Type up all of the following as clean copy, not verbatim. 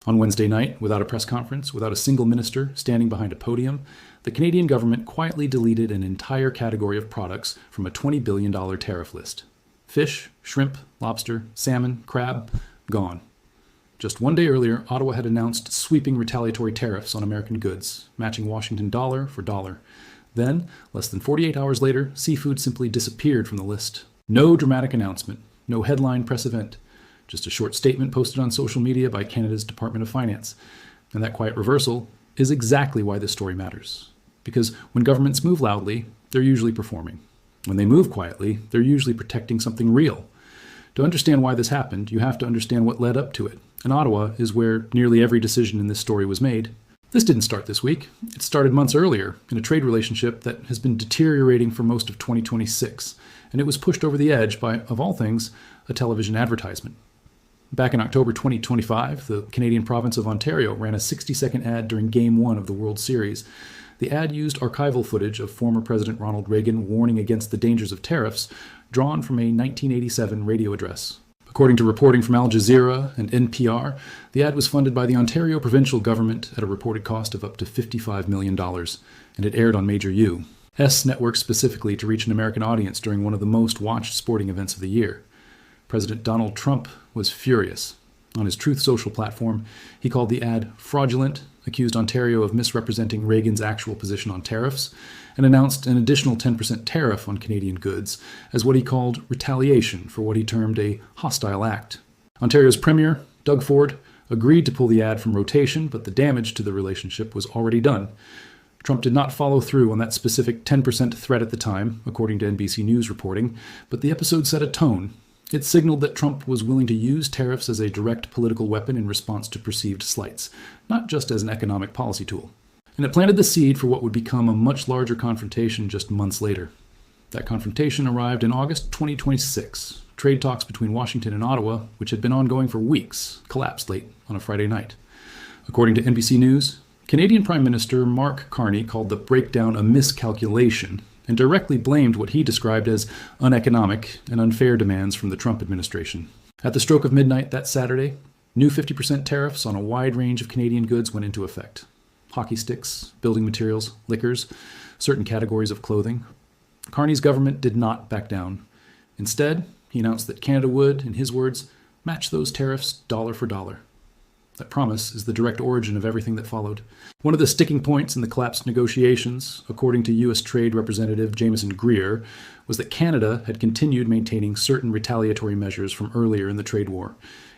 On Wednesday night, without a press conference, without a single minister standing behind a podium, the Canadian government quietly deleted an entire category of products from a $20 billion tariff list. Fish, shrimp, lobster, salmon, crab, gone. Just one day earlier, Ottawa had announced sweeping retaliatory tariffs on American goods, matching Washington dollar for dollar. Then, less than 48 hours later, seafood simply disappeared from the list. No dramatic announcement, no headline press event, just a short statement posted on social media by Canada's Department of Finance. And that quiet reversal is exactly why this story matters. Because when governments move loudly, they're usually performing. When they move quietly, they're usually protecting something real. To understand why this happened, you have to understand what led up to it. And Ottawa is where nearly every decision in this story was made. This didn't start this week. It started months earlier in a trade relationship that has been deteriorating for most of 2026. And it was pushed over the edge by, of all things, a television advertisement. Back in October 2025, the Canadian province of Ontario ran a 60-second ad during Game 1 of the World Series. The ad used archival footage of former President Ronald Reagan warning against the dangers of tariffs, drawn from a 1987 radio address. According to reporting from Al Jazeera and NPR, the ad was funded by the Ontario provincial government at a reported cost of up to $55 million, and it aired on Major U, network specifically to reach an American audience during one of the most watched sporting events of the year. President Donald Trump was furious. On his Truth Social platform, he called the ad fraudulent, accused Ontario of misrepresenting Reagan's actual position on tariffs, and announced an additional 10% tariff on Canadian goods as what he called retaliation for what he termed a hostile act. Ontario's Premier, Doug Ford, agreed to pull the ad from rotation, but the damage to the relationship was already done. Trump did not follow through on that specific 10% threat at the time, according to NBC News reporting, but the episode set a tone. It signaled that Trump was willing to use tariffs as a direct political weapon in response to perceived slights, not just as an economic policy tool. And it planted the seed for what would become a much larger confrontation just months later. That confrontation arrived in August 2026. Trade talks between Washington and Ottawa, which had been ongoing for weeks, collapsed late on a Friday night. According to NBC News, Canadian Prime Minister Mark Carney called the breakdown a miscalculation and directly blamed what he described as uneconomic and unfair demands from the Trump administration. At the stroke of midnight that Saturday, new 50% tariffs on a wide range of Canadian goods went into effect. Hockey sticks, building materials, liquors, certain categories of clothing. Carney's government did not back down. Instead, he announced that Canada would, in his words, match those tariffs dollar for dollar. That promise is the direct origin of everything that followed. One of the sticking points in the collapsed negotiations, according to U.S. Trade Representative Jameson Greer, was that Canada had continued maintaining certain retaliatory measures from earlier in the trade war,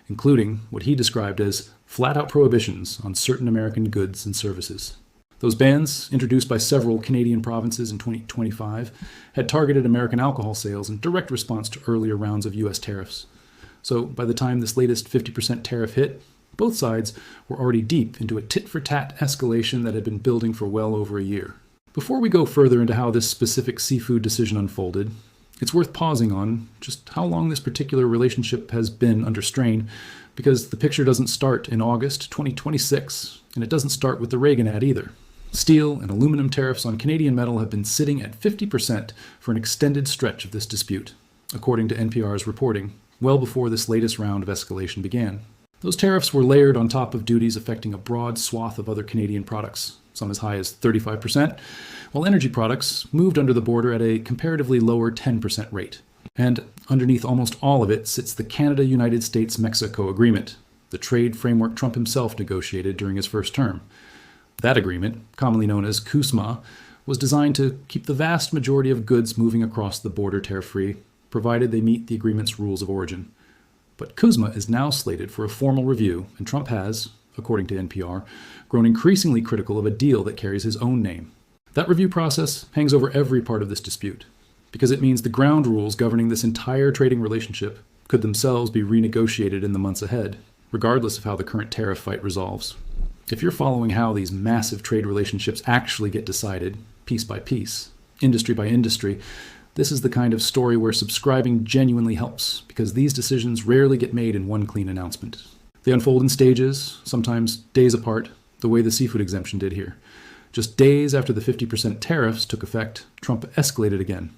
including what he described as flat-out prohibitions on certain American goods and services. Those bans, introduced by several Canadian provinces in 2025, had targeted American alcohol sales in direct response to earlier rounds of U.S. tariffs. So by the time this latest 50% tariff hit, both sides were already deep into a tit-for-tat escalation that had been building for well over a year. Before we go further into how this specific seafood decision unfolded, it's worth pausing on just how long this particular relationship has been under strain, because the picture doesn't start in August 2026, and it doesn't start with the Reagan ad either. Steel and aluminum tariffs on Canadian metal have been sitting at 50% for an extended stretch of this dispute, according to NPR's reporting, well before this latest round of escalation began. Those tariffs were layered on top of duties affecting a broad swath of other Canadian products, some as high as 35%, while energy products moved under the border at a comparatively lower 10% rate. And underneath almost all of it sits the Canada-United States-Mexico Agreement, the trade framework Trump himself negotiated during his first term. That agreement, commonly known as CUSMA, was designed to keep the vast majority of goods moving across the border tariff-free, provided they meet the agreement's rules of origin. But CUSMA is now slated for a formal review, and Trump has, according to NPR, grown increasingly critical of a deal that carries his own name. That review process hangs over every part of this dispute, because it means the ground rules governing this entire trading relationship could themselves be renegotiated in the months ahead, regardless of how the current tariff fight resolves. If you're following how these massive trade relationships actually get decided, piece by piece, industry by industry, this is the kind of story where subscribing genuinely helps, because these decisions rarely get made in one clean announcement. They unfold in stages, sometimes days apart, the way the seafood exemption did here. Just days after the 50% tariffs took effect, Trump escalated again.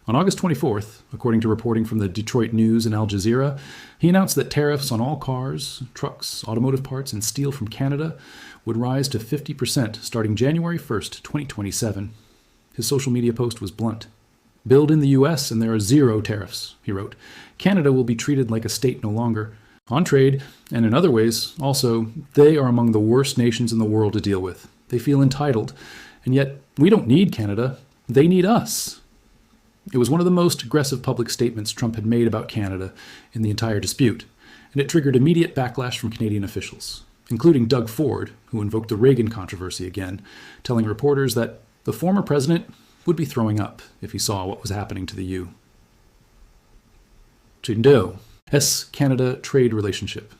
On August 24th, according to reporting from the Detroit News and Al Jazeera, he announced that tariffs on all cars, trucks, automotive parts, and steel from Canada would rise to 50% starting January 1st, 2027. His social media post was blunt. "Build in the US and there are zero tariffs," he wrote. "Canada will be treated like a state no longer. On trade, and in other ways, also, they are among the worst nations in the world to deal with. They feel entitled. And yet, we don't need Canada. They need us." It was one of the most aggressive public statements Trump had made about Canada in the entire dispute, and it triggered immediate backlash from Canadian officials, including Doug Ford, who invoked the Reagan controversy again, telling reporters that the former president would be throwing up if he saw what was happening to the U. Trudeau. US-Canada trade relationship.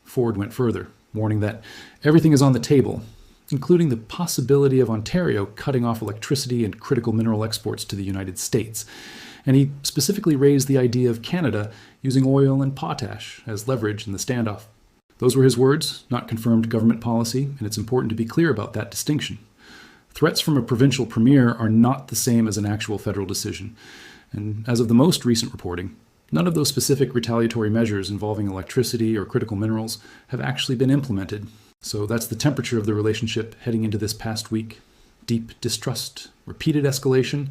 Ford went further, warning that everything is on the table, including the possibility of Ontario cutting off electricity and critical mineral exports to the United States. And he specifically raised the idea of Canada using oil and potash as leverage in the standoff. Those were his words, not confirmed government policy, and it's important to be clear about that distinction. Threats from a provincial premier are not the same as an actual federal decision. And as of the most recent reporting, none of those specific retaliatory measures involving electricity or critical minerals have actually been implemented. So that's the temperature of the relationship heading into this past week. Deep distrust, repeated escalation,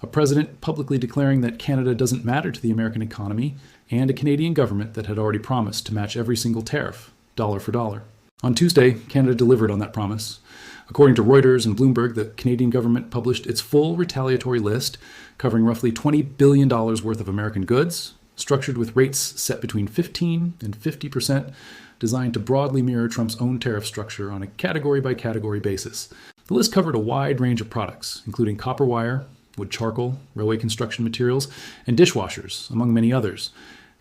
a president publicly declaring that Canada doesn't matter to the American economy, and a Canadian government that had already promised to match every single tariff, dollar for dollar. On Tuesday, Canada delivered on that promise. According to Reuters and Bloomberg, the Canadian government published its full retaliatory list, covering roughly $20 billion worth of American goods, structured with rates set between 15 and 50%, designed to broadly mirror Trump's own tariff structure on a category-by-category basis. The list covered a wide range of products, including copper wire, wood charcoal, railway construction materials, and dishwashers, among many others.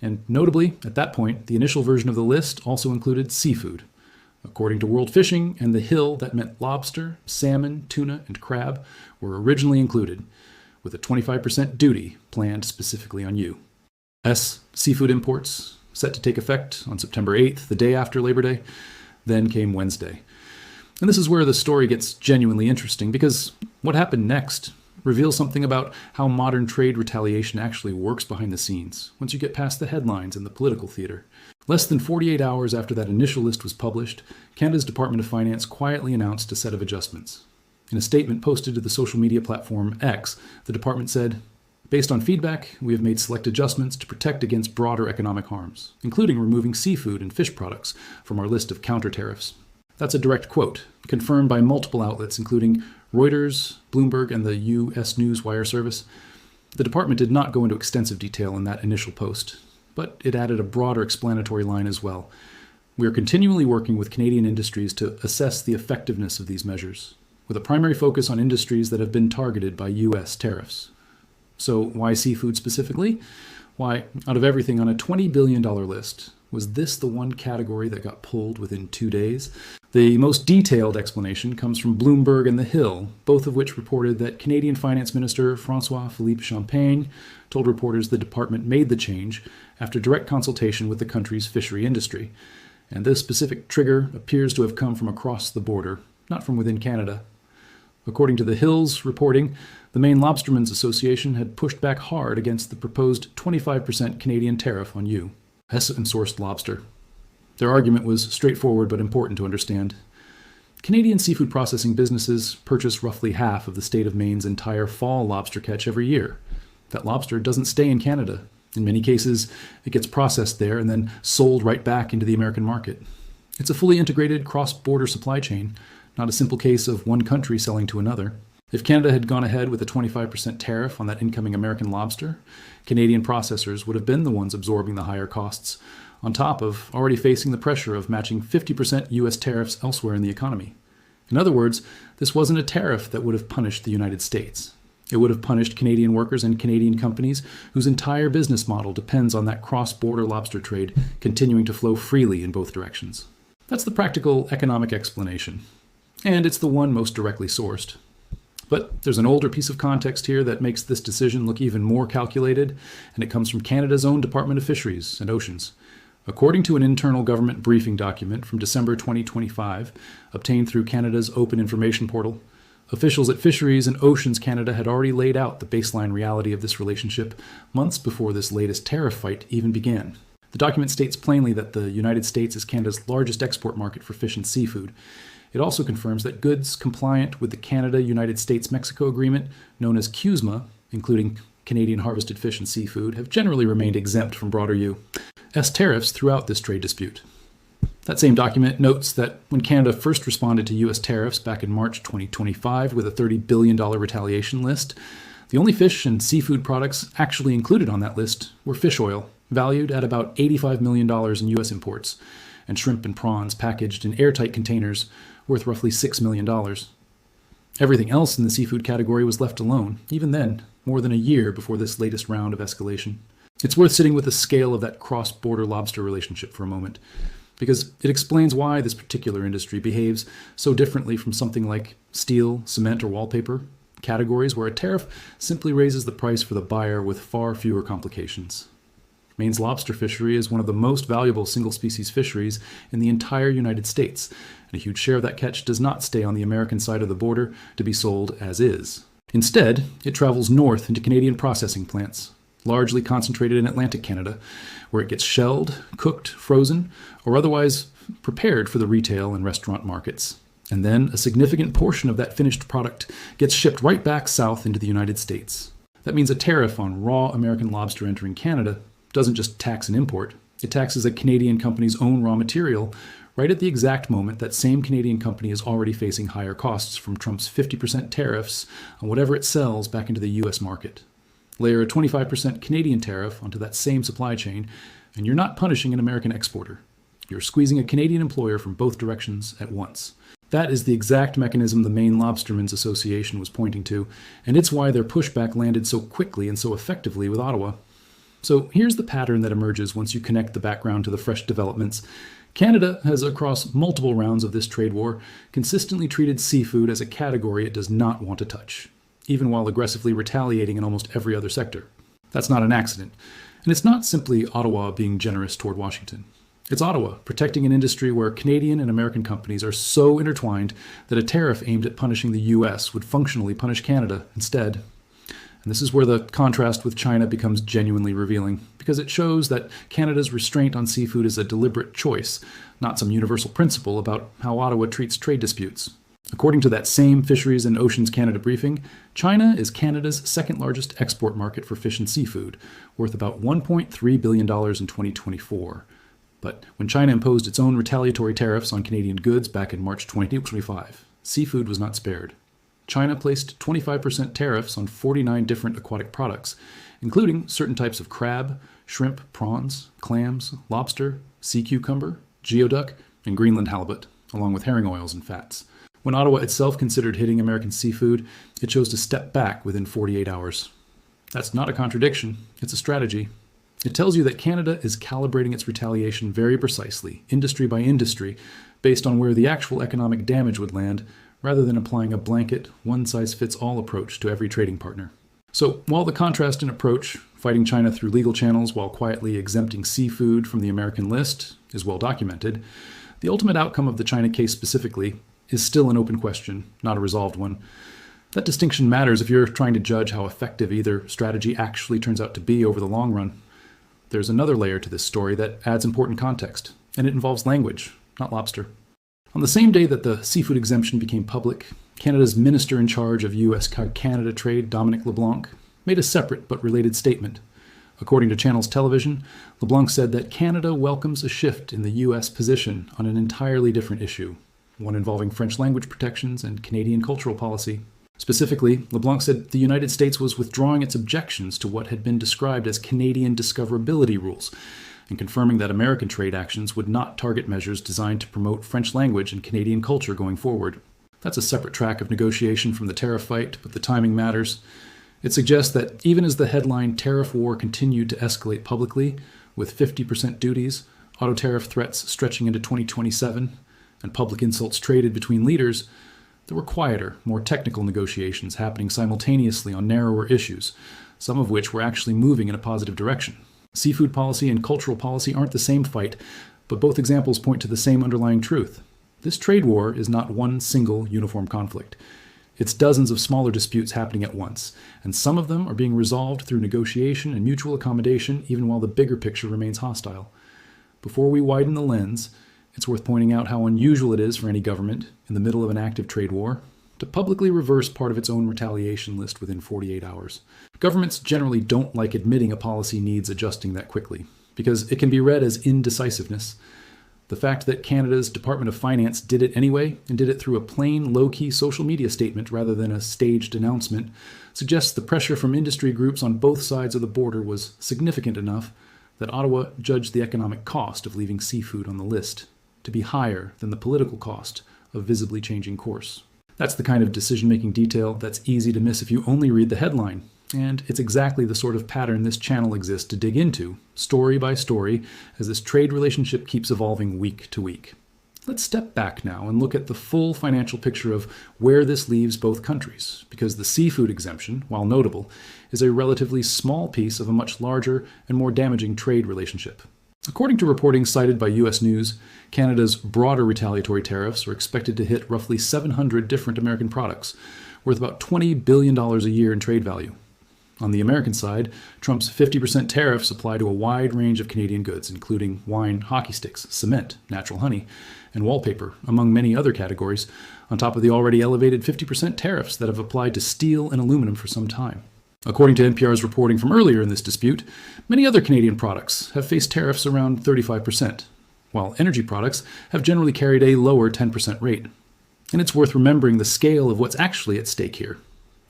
And notably, at that point, the initial version of the list also included seafood. According to World Fishing and The Hill, that meant lobster, salmon, tuna, and crab were originally included, with a 25% duty planned specifically on you. Seafood imports, set to take effect on September 8th, the day after Labor Day. Then came Wednesday. And this is where the story gets genuinely interesting, because what happened next reveals something about how modern trade retaliation actually works behind the scenes, once you get past the headlines and the political theater. Less than 48 hours after that initial list was published, Canada's Department of Finance quietly announced a set of adjustments. In a statement posted to the social media platform X, the department said, "Based on feedback, we have made select adjustments to protect against broader economic harms, including removing seafood and fish products from our list of counter-tariffs." That's a direct quote, confirmed by multiple outlets, including Reuters, Bloomberg, and the U.S. News Wire service. The department did not go into extensive detail in that initial post, but it added a broader explanatory line as well. "We are continually working with Canadian industries to assess the effectiveness of these measures, with a primary focus on industries that have been targeted by U.S. tariffs." So why seafood specifically? Why, out of everything on a $20 billion list, was this the one category that got pulled within 2 days? The most detailed explanation comes from Bloomberg and The Hill, both of which reported that Canadian Finance Minister François-Philippe Champagne told reporters the department made the change after direct consultation with the country's fishery industry. And this specific trigger appears to have come from across the border, not from within Canada. According to The Hill's reporting, the Maine Lobstermen's Association had pushed back hard against the proposed 25% Canadian tariff on Hessian-sourced lobster. Their argument was straightforward but important to understand. Canadian seafood processing businesses purchase roughly half of the state of Maine's entire fall lobster catch every year. That lobster doesn't stay in Canada. In many cases, it gets processed there and then sold right back into the American market. It's a fully integrated cross-border supply chain, not a simple case of one country selling to another. If Canada had gone ahead with a 25% tariff on that incoming American lobster, Canadian processors would have been the ones absorbing the higher costs, on top of already facing the pressure of matching 50% U.S. tariffs elsewhere in the economy. In other words, this wasn't a tariff that would have punished the United States. It would have punished Canadian workers and Canadian companies whose entire business model depends on that cross-border lobster trade continuing to flow freely in both directions. That's the practical economic explanation. And it's the one most directly sourced. But there's an older piece of context here that makes this decision look even more calculated, and it comes from Canada's own Department of Fisheries and Oceans. According to an internal government briefing document from December 2025, obtained through Canada's Open Information Portal, Officials at Fisheries and Oceans Canada had already laid out the baseline reality of this relationship months before this latest tariff fight even began. The document states plainly that the United States is Canada's largest export market for fish and seafood. It also confirms that goods compliant with the Canada-United States-Mexico Agreement, known as CUSMA, including Canadian harvested fish and seafood, have generally remained exempt from broader U.S. tariffs throughout this trade dispute. That same document notes that when Canada first responded to U.S. tariffs back in March 2025 with a $30 billion retaliation list, the only fish and seafood products actually included on that list were fish oil, valued at about $85 million in U.S. imports, and shrimp and prawns packaged in airtight containers worth roughly $6 million. Everything else in the seafood category was left alone, even then, more than a year before this latest round of escalation. It's worth sitting with the scale of that cross-border lobster relationship for a moment, because it explains why this particular industry behaves so differently from something like steel, cement, or wallpaper, categories where a tariff simply raises the price for the buyer with far fewer complications. Maine's lobster fishery is one of the most valuable single-species fisheries in the entire United States, and a huge share of that catch does not stay on the American side of the border to be sold as is. Instead, it travels north into Canadian processing plants, largely concentrated in Atlantic Canada, where it gets shelled, cooked, frozen, or otherwise prepared for the retail and restaurant markets. And then a significant portion of that finished product gets shipped right back south into the United States. That means a tariff on raw American lobster entering Canada doesn't just tax an import, it taxes a Canadian company's own raw material right at the exact moment that same Canadian company is already facing higher costs from Trump's 50% tariffs on whatever it sells back into the U.S. market. Layer a 25% Canadian tariff onto that same supply chain, and you're not punishing an American exporter. You're squeezing a Canadian employer from both directions at once. That is the exact mechanism the Maine Lobstermen's Association was pointing to, and it's why their pushback landed so quickly and so effectively with Ottawa. So here's the pattern that emerges once you connect the background to the fresh developments. Canada has, across multiple rounds of this trade war, consistently treated seafood as a category it does not want to touch, even while aggressively retaliating in almost every other sector. That's not an accident. And it's not simply Ottawa being generous toward Washington. It's Ottawa protecting an industry where Canadian and American companies are so intertwined that a tariff aimed at punishing the U.S. would functionally punish Canada instead. And this is where the contrast with China becomes genuinely revealing, because it shows that Canada's restraint on seafood is a deliberate choice, not some universal principle about how Ottawa treats trade disputes. According to that same Fisheries and Oceans Canada briefing, China is Canada's second largest export market for fish and seafood, worth about $1.3 billion in 2024. But when China imposed its own retaliatory tariffs on Canadian goods back in March 2025, seafood was not spared. China placed 25% tariffs on 49 different aquatic products, including certain types of crab, shrimp, prawns, clams, lobster, sea cucumber, geoduck, and Greenland halibut, along with herring oils and fats. When Ottawa itself considered hitting American seafood, it chose to step back within 48 hours. That's not a contradiction, it's a strategy. It tells you that Canada is calibrating its retaliation very precisely, industry by industry, based on where the actual economic damage would land, rather than applying a blanket, one-size-fits-all approach to every trading partner. So while the contrast in approach, fighting China through legal channels while quietly exempting seafood from the American list, is well documented, the ultimate outcome of the China case specifically is still an open question, not a resolved one. That distinction matters if you're trying to judge how effective either strategy actually turns out to be over the long run. There's another layer to this story that adds important context, and it involves language, not lobster. On the same day that the seafood exemption became public, Canada's minister in charge of U.S.-Canada trade, Dominic LeBlanc, made a separate but related statement. According to Channels Television, LeBlanc said that Canada welcomes a shift in the U.S. position on an entirely different issue, one involving French language protections and Canadian cultural policy. Specifically, LeBlanc said the United States was withdrawing its objections to what had been described as Canadian discoverability rules, and confirming that American trade actions would not target measures designed to promote French language and Canadian culture going forward. That's a separate track of negotiation from the tariff fight, but the timing matters. It suggests that even as the headline tariff war continued to escalate publicly, with 50% duties, auto tariff threats stretching into 2027, and public insults traded between leaders, there were quieter, more technical negotiations happening simultaneously on narrower issues, some of which were actually moving in a positive direction. Seafood policy and cultural policy aren't the same fight, but both examples point to the same underlying truth. This trade war is not one single uniform conflict. It's dozens of smaller disputes happening at once, and some of them are being resolved through negotiation and mutual accommodation even while the bigger picture remains hostile. Before we widen the lens, it's worth pointing out how unusual it is for any government, in the middle of an active trade war, to publicly reverse part of its own retaliation list within 48 hours. Governments generally don't like admitting a policy needs adjusting that quickly, because it can be read as indecisiveness. The fact that Canada's Department of Finance did it anyway, and did it through a plain, low-key social media statement rather than a staged announcement, suggests the pressure from industry groups on both sides of the border was significant enough that Ottawa judged the economic cost of leaving seafood on the list to be higher than the political cost of visibly changing course. That's the kind of decision-making detail that's easy to miss if you only read the headline. And it's exactly the sort of pattern this channel exists to dig into, story by story, as this trade relationship keeps evolving week to week. Let's step back now and look at the full financial picture of where this leaves both countries, because the seafood exemption, while notable, is a relatively small piece of a much larger and more damaging trade relationship. According to reporting cited by U.S. News, Canada's broader retaliatory tariffs are expected to hit roughly 700 different American products, worth about $20 billion a year in trade value. On the American side, Trump's 50% tariffs apply to a wide range of Canadian goods, including wine, hockey sticks, cement, natural honey, and wallpaper, among many other categories, on top of the already elevated 50% tariffs that have applied to steel and aluminum for some time. According to NPR's reporting from earlier in this dispute, many other Canadian products have faced tariffs around 35%, while energy products have generally carried a lower 10% rate. And it's worth remembering the scale of what's actually at stake here.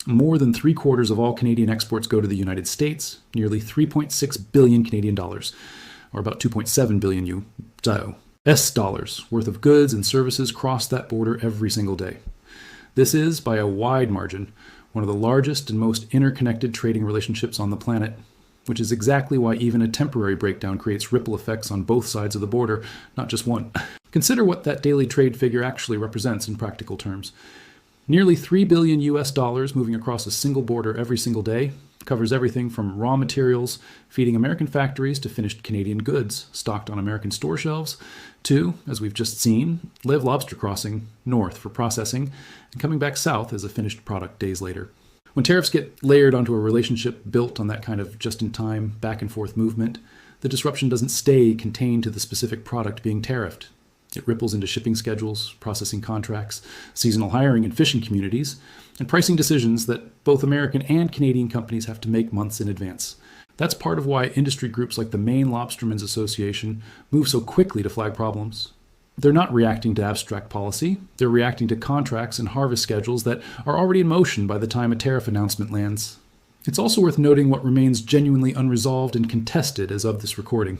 More than 3/4 of all Canadian exports go to the United States, nearly 3.6 billion Canadian dollars, or about 2.7 billion US dollars worth of goods and services cross that border every single day. This is, by a wide margin, one of the largest and most interconnected trading relationships on the planet, which is exactly why even a temporary breakdown creates ripple effects on both sides of the border, not just one. Consider what that daily trade figure actually represents in practical terms. Nearly 3 billion US dollars moving across a single border every single day covers everything from raw materials feeding American factories to finished Canadian goods stocked on American store shelves to, as we've just seen, live lobster crossing north for processing and coming back south as a finished product days later. When tariffs get layered onto a relationship built on that kind of just-in-time, back-and-forth movement, the disruption doesn't stay contained to the specific product being tariffed. It ripples into shipping schedules, processing contracts, seasonal hiring in fishing communities, and pricing decisions that both American and Canadian companies have to make months in advance. That's part of why industry groups like the Maine Lobstermen's Association move so quickly to flag problems. They're not reacting to abstract policy, they're reacting to contracts and harvest schedules that are already in motion by the time a tariff announcement lands. It's also worth noting what remains genuinely unresolved and contested as of this recording.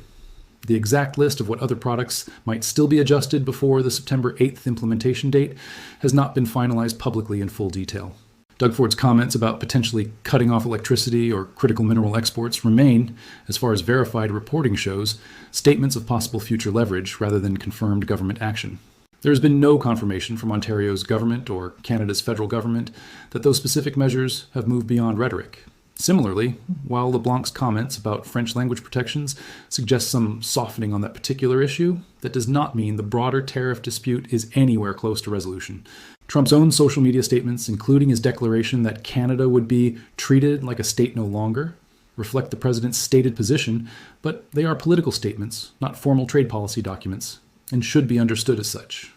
The exact list of what other products might still be adjusted before the September 8th implementation date has not been finalized publicly in full detail. Doug Ford's comments about potentially cutting off electricity or critical mineral exports remain, as far as verified reporting shows, statements of possible future leverage rather than confirmed government action. There has been no confirmation from Ontario's government or Canada's federal government that those specific measures have moved beyond rhetoric. Similarly, while LeBlanc's comments about French language protections suggest some softening on that particular issue, that does not mean the broader tariff dispute is anywhere close to resolution. Trump's own social media statements, including his declaration that Canada would be treated like a state no longer, reflect the president's stated position, but they are political statements, not formal trade policy documents, and should be understood as such.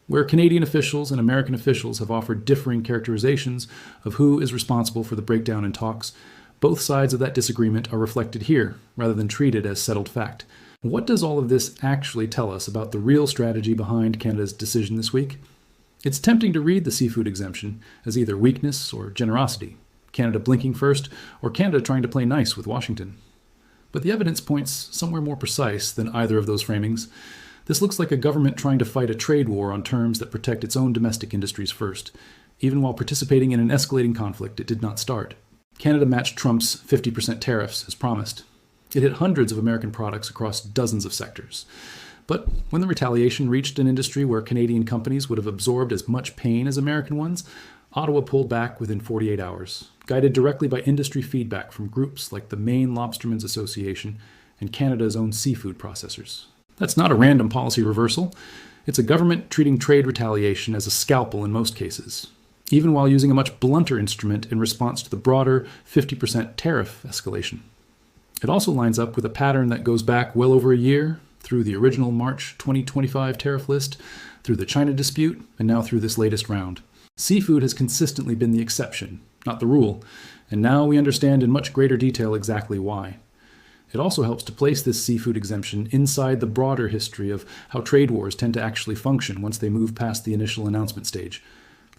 Where Canadian officials and American officials have offered differing characterizations of who is responsible for the breakdown in talks, both sides of that disagreement are reflected here, rather than treated as settled fact. What does all of this actually tell us about the real strategy behind Canada's decision this week? It's tempting to read the seafood exemption as either weakness or generosity, Canada blinking first, or Canada trying to play nice with Washington. But the evidence points somewhere more precise than either of those framings. This looks like a government trying to fight a trade war on terms that protect its own domestic industries first, even while participating in an escalating conflict it did not start. Canada matched Trump's 50% tariffs as promised. It hit hundreds of American products across dozens of sectors. But when the retaliation reached an industry where Canadian companies would have absorbed as much pain as American ones, Ottawa pulled back within 48 hours, guided directly by industry feedback from groups like the Maine Lobstermen's Association and Canada's own seafood processors. That's not a random policy reversal. It's a government treating trade retaliation as a scalpel in most cases. even while using a much blunter instrument in response to the broader 50% tariff escalation. It also lines up with a pattern that goes back well over a year, through the original March 2025 tariff list, through the China dispute, and now through this latest round. Seafood has consistently been the exception, not the rule, and now we understand in much greater detail exactly why. It also helps to place this seafood exemption inside the broader history of how trade wars tend to actually function once they move past the initial announcement stage.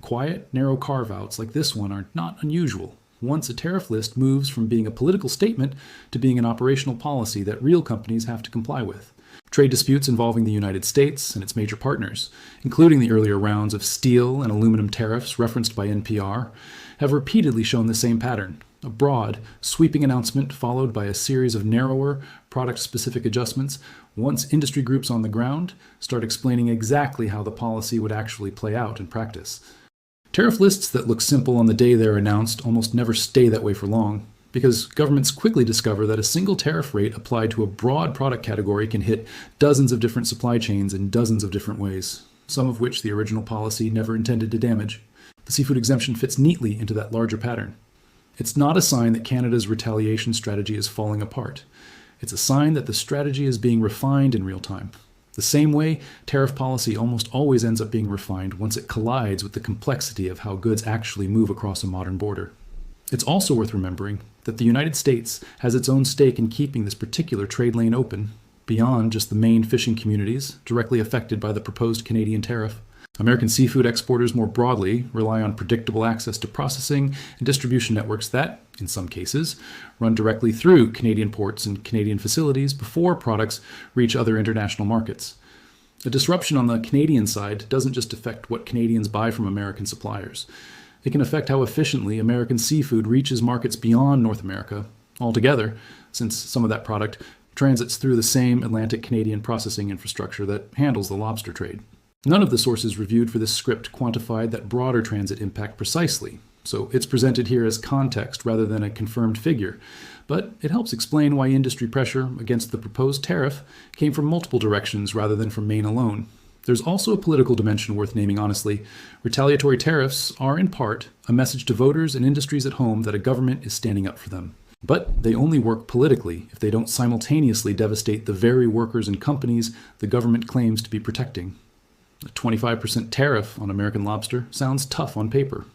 Quiet, narrow carve-outs like this one are not unusual once a tariff list moves from being a political statement to being an operational policy that real companies have to comply with. Trade disputes involving the United States and its major partners, including the earlier rounds of steel and aluminum tariffs referenced by NPR, have repeatedly shown the same pattern: a broad, sweeping announcement followed by a series of narrower, product-specific adjustments once industry groups on the ground start explaining exactly how the policy would actually play out in practice. Tariff lists that look simple on the day they're announced almost never stay that way for long, because governments quickly discover that a single tariff rate applied to a broad product category can hit dozens of different supply chains in dozens of different ways, some of which the original policy never intended to damage. The seafood exemption fits neatly into that larger pattern. It's not a sign that Canada's retaliation strategy is falling apart. It's a sign that the strategy is being refined in real time. The same way tariff policy almost always ends up being refined once it collides with the complexity of how goods actually move across a modern border. It's also worth remembering that the United States has its own stake in keeping this particular trade lane open, beyond just the Maine fishing communities directly affected by the proposed Canadian tariff. American seafood exporters more broadly rely on predictable access to processing and distribution networks that, in some cases, run directly through Canadian ports and Canadian facilities before products reach other international markets. A disruption on the Canadian side doesn't just affect what Canadians buy from American suppliers. It can affect how efficiently American seafood reaches markets beyond North America altogether, since some of that product transits through the same Atlantic Canadian processing infrastructure that handles the lobster trade. None of the sources reviewed for this script quantified that broader transit impact precisely, so it's presented here as context rather than a confirmed figure. But it helps explain why industry pressure against the proposed tariff came from multiple directions rather than from Maine alone. There's also a political dimension worth naming honestly. Retaliatory tariffs are, in part, a message to voters and industries at home that a government is standing up for them. But they only work politically if they don't simultaneously devastate the very workers and companies the government claims to be protecting. A 25% tariff on American lobster sounds tough on paper.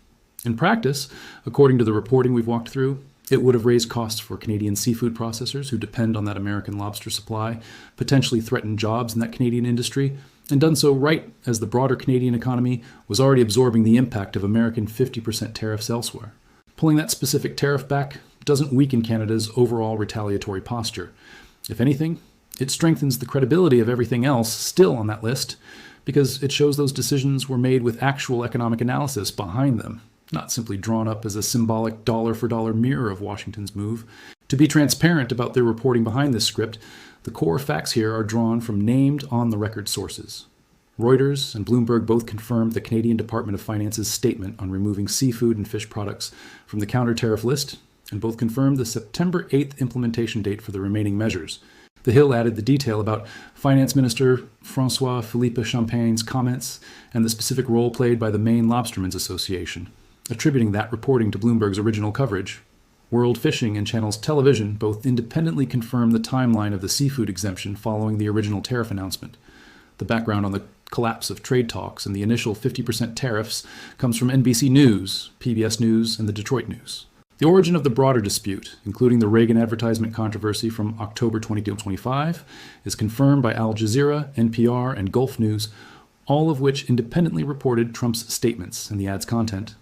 In practice, according to the reporting we've walked through, it would have raised costs for Canadian seafood processors who depend on that American lobster supply, potentially threatened jobs in that Canadian industry, and done so right as the broader Canadian economy was already absorbing the impact of American 50% tariffs elsewhere. Pulling that specific tariff back doesn't weaken Canada's overall retaliatory posture. If anything, it strengthens the credibility of everything else still on that list, because it shows those decisions were made with actual economic analysis behind them, not simply drawn up as a symbolic dollar-for-dollar mirror of Washington's move. To be transparent about their reporting behind this script, the core facts here are drawn from named on-the-record sources. Reuters and Bloomberg both confirmed the Canadian Department of Finance's statement on removing seafood and fish products from the counter-tariff list, and both confirmed the September 8th implementation date for the remaining measures. The Hill added the detail about Finance Minister François-Philippe Champagne's comments and the specific role played by the Maine Lobstermen's Association, attributing that reporting to Bloomberg's original coverage. World Fishing and Channel's Television both independently confirmed the timeline of the seafood exemption following the original tariff announcement. The background on the collapse of trade talks and the initial 50% tariffs comes from NBC News, PBS News, and the Detroit News. The origin of the broader dispute, including the Reagan advertisement controversy from October 2025, is confirmed by Al Jazeera, NPR, and Gulf News, all of which independently reported Trump's statements and the ad's content.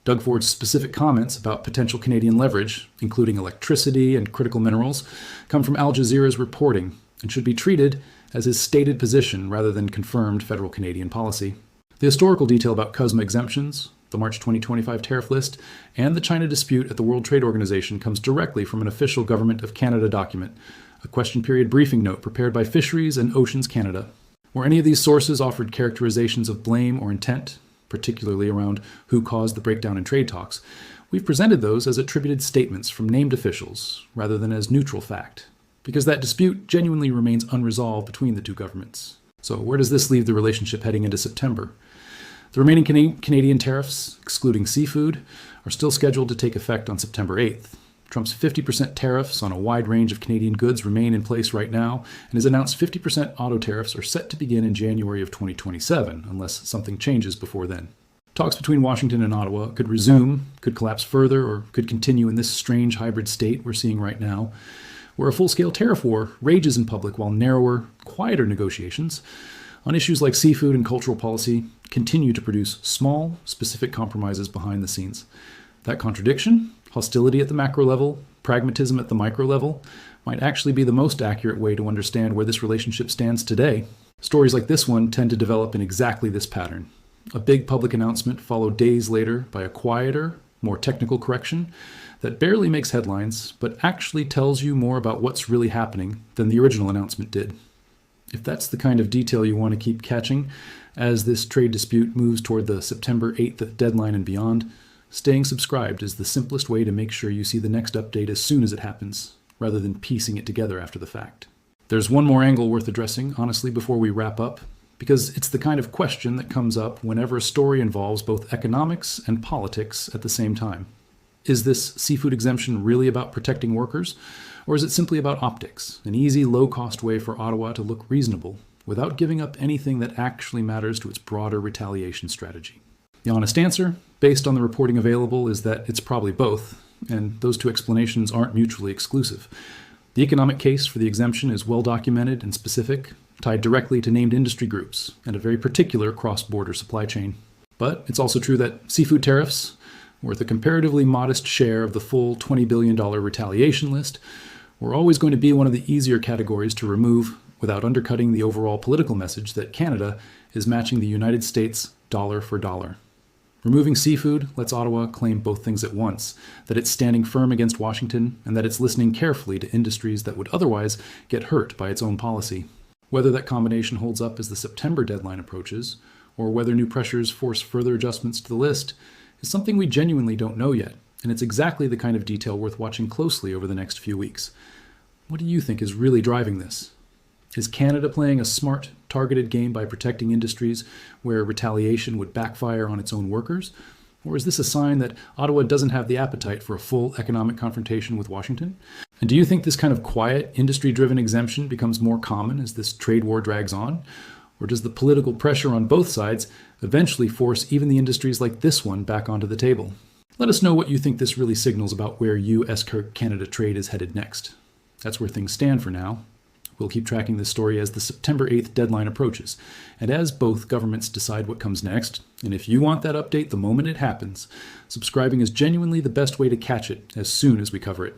Doug Ford's specific comments about potential Canadian leverage, including electricity and critical minerals, come from Al Jazeera's reporting and should be treated as his stated position rather than confirmed federal Canadian policy. The historical detail about CUSMA exemptions, the March 2025 tariff list, and the China dispute at the World Trade Organization comes directly from an official Government of Canada document, a question period briefing note prepared by Fisheries and Oceans Canada. Where any of these sources offered characterizations of blame or intent, particularly around who caused the breakdown in trade talks, we've presented those as attributed statements from named officials rather than as neutral fact, because that dispute genuinely remains unresolved between the two governments. So where does this leave the relationship heading into September? The remaining Canadian tariffs, excluding seafood, are still scheduled to take effect on September 8th. Trump's 50% tariffs on a wide range of Canadian goods remain in place right now, and his announced 50% auto tariffs are set to begin in January of 2027, unless something changes before then. Talks between Washington and Ottawa could resume, could collapse further, or could continue in this strange hybrid state we're seeing right now, where a full-scale tariff war rages in public while narrower, quieter negotiations on issues like seafood and cultural policy continue to produce small, specific compromises behind the scenes. That contradiction, hostility at the macro level, pragmatism at the micro level, might actually be the most accurate way to understand where this relationship stands today. Stories like this one tend to develop in exactly this pattern. A big public announcement followed days later by a quieter, more technical correction that barely makes headlines, but actually tells you more about what's really happening than the original announcement did. If that's the kind of detail you want to keep catching as this trade dispute moves toward the September 8th deadline and beyond, staying subscribed is the simplest way to make sure you see the next update as soon as it happens, rather than piecing it together after the fact. There's one more angle worth addressing, honestly, before we wrap up, because it's the kind of question that comes up whenever a story involves both economics and politics at the same time. Is this seafood exemption really about protecting workers, or is it simply about optics, an easy, low-cost way for Ottawa to look reasonable without giving up anything that actually matters to its broader retaliation strategy? The honest answer, based on the reporting available, is that it's probably both, and those two explanations aren't mutually exclusive. The economic case for the exemption is well documented and specific, tied directly to named industry groups and a very particular cross-border supply chain. But it's also true that seafood tariffs, worth a comparatively modest share of the full $20 billion retaliation list, were always going to be one of the easier categories to remove without undercutting the overall political message that Canada is matching the United States dollar for dollar. Removing seafood lets Ottawa claim both things at once, that it's standing firm against Washington and that it's listening carefully to industries that would otherwise get hurt by its own policy. Whether that combination holds up as the September deadline approaches, or whether new pressures force further adjustments to the list, is something we genuinely don't know yet, and it's exactly the kind of detail worth watching closely over the next few weeks. What do you think is really driving this? Is Canada playing a smart, targeted game by protecting industries where retaliation would backfire on its own workers? Or is this a sign that Ottawa doesn't have the appetite for a full economic confrontation with Washington? And do you think this kind of quiet, industry-driven exemption becomes more common as this trade war drags on? Or does the political pressure on both sides eventually force even the industries like this one back onto the table? Let us know what you think this really signals about where U.S.-Canada trade is headed next. That's where things stand for now. We'll keep tracking this story as the September 8th deadline approaches, and as both governments decide what comes next. And if you want that update the moment it happens, subscribing is genuinely the best way to catch it as soon as we cover it.